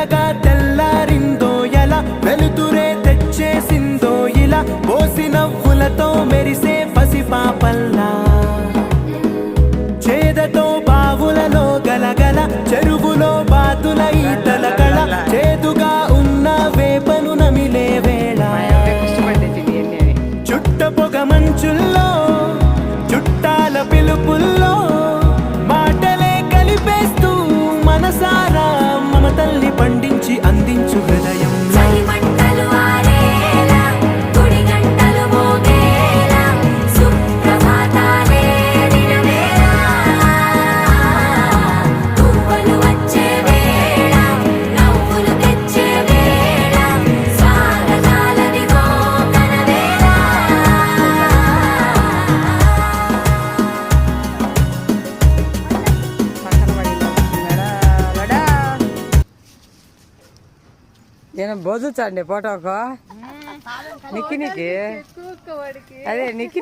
మెల్లగా తెల్లారిందో ఎలా వెలుతురే తెచ్చేసిందో ఇలా పోసి నవ్వులతో మెరిసే పసిపాపల్లా చేదతో బావులలో గలగల చెరువులో బాతుల ఈతల కళ చేదుగా ఉన్న వేపను నమిలే వేళ చుట్ట పొగ మంచుల్లో చుట్టాల పిలుపుల్లో మాటలే కలిపేస్తూ మనసారా మమతల్ని పండించి అందించు హృదయం నేను బోధుచండి ఫోటోకు నిక్కి అదే నిక్కి